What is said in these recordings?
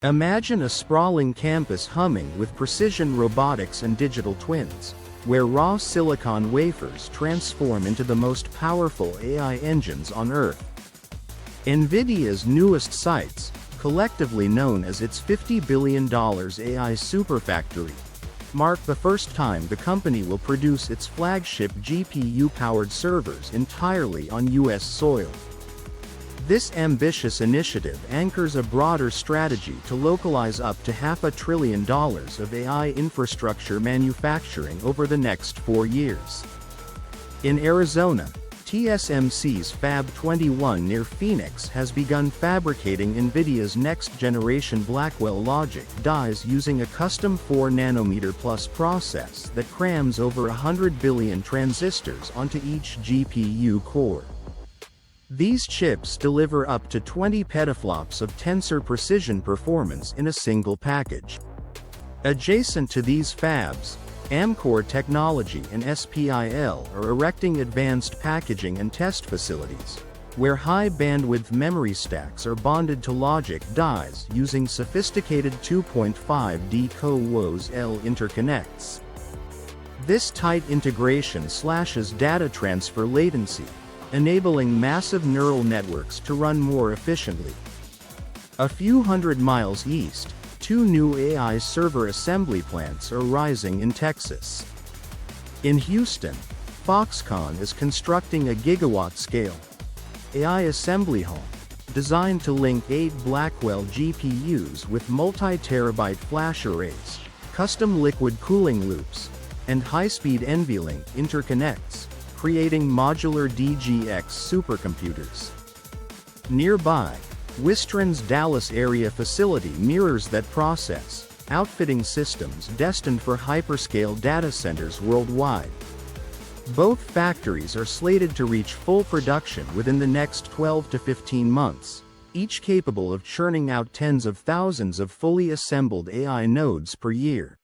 Imagine a sprawling campus humming with precision robotics and digital twins, where raw silicon wafers transform into the most powerful AI engines on Earth. Nvidia's newest sites, collectively known as its $50 billion AI Superfactory, mark the first time the company will produce its flagship GPU-powered servers entirely on U.S. soil. This ambitious initiative anchors a broader strategy to localize up to $500 billion of AI infrastructure manufacturing over the next 4 years. In Arizona, TSMC's Fab 21 near Phoenix has begun fabricating Nvidia's next-generation Blackwell logic dies using a custom 4nm plus process that crams over 100 billion transistors onto each GPU core. These chips deliver up to 20 petaflops of tensor precision performance in a single package. Adjacent to these fabs, Amkor Technology and SPIL are erecting advanced packaging and test facilities, where high-bandwidth memory stacks are bonded to logic dies using sophisticated 2.5D CoWoS-L interconnects. This tight integration slashes data transfer latency, enabling massive neural networks to run more efficiently. A few hundred miles east, 2 new AI server assembly plants are rising in Texas. In Houston, Foxconn is constructing a gigawatt-scale AI assembly hall, designed to link 8 Blackwell GPUs with multi-terabyte flash arrays, custom liquid cooling loops, and high-speed NVLink interconnects, creating modular DGX supercomputers. Nearby, Wistron's Dallas area facility mirrors that process, outfitting systems destined for hyperscale data centers worldwide. Both factories are slated to reach full production within the next 12 to 15 months, each capable of churning out tens of thousands of fully assembled AI nodes per year.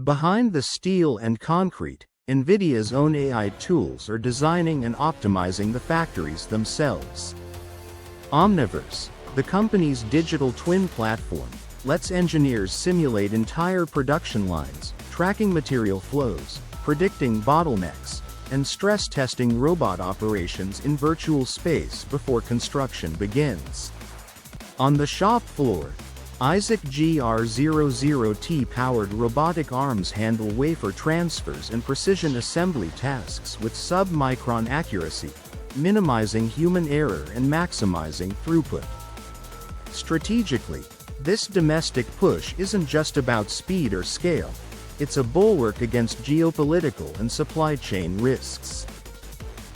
Behind the steel and concrete, Nvidia's own AI tools are designing and optimizing the factories themselves. Omniverse, the company's digital twin platform, lets engineers simulate entire production lines, tracking material flows, predicting bottlenecks, and stress testing robot operations in virtual space before construction begins. On the shop floor, Isaac GR00T powered robotic arms handle wafer transfers and precision assembly tasks with sub-micron accuracy, minimizing human error and maximizing throughput. Strategically, this domestic push isn't just about speed or scale, it's a bulwark against geopolitical and supply chain risks.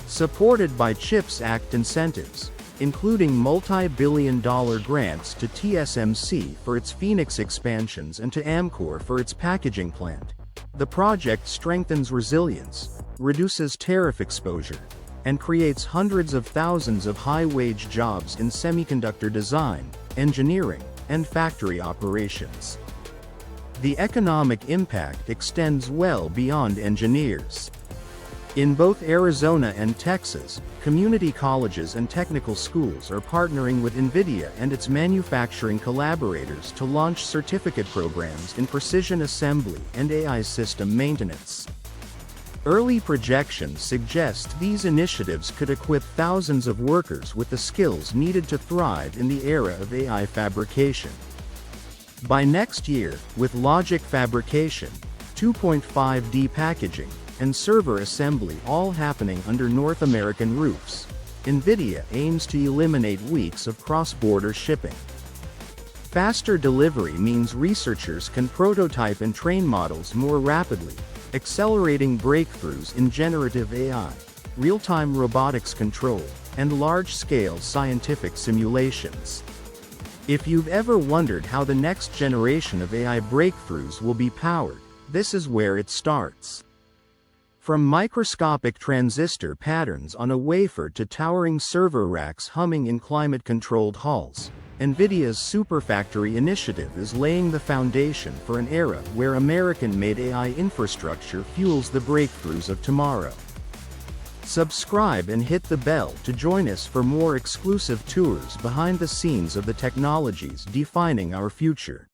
Supported by CHIPS Act incentives, including multi-billion-dollar grants to TSMC for its Phoenix expansions and to Amkor for its packaging plant, the project strengthens resilience, reduces tariff exposure, and creates hundreds of thousands of high-wage jobs in semiconductor design, engineering, and factory operations. The economic impact extends well beyond engineers. In both Arizona and Texas, community colleges and technical schools are partnering with Nvidia and its manufacturing collaborators to launch certificate programs in precision assembly and AI system maintenance. Early projections suggest these initiatives could equip thousands of workers with the skills needed to thrive in the era of AI fabrication. By next year, with logic fabrication, 2.5D packaging, and server assembly all happening under North American roofs, Nvidia aims to eliminate weeks of cross-border shipping. Faster delivery means researchers can prototype and train models more rapidly, accelerating breakthroughs in generative AI, real-time robotics control, and large-scale scientific simulations. If you've ever wondered how the next generation of AI breakthroughs will be powered, this is where it starts. From microscopic transistor patterns on a wafer to towering server racks humming in climate-controlled halls, Nvidia's Superfactory initiative is laying the foundation for an era where American-made AI infrastructure fuels the breakthroughs of tomorrow. Subscribe and hit the bell to join us for more exclusive tours behind the scenes of the technologies defining our future.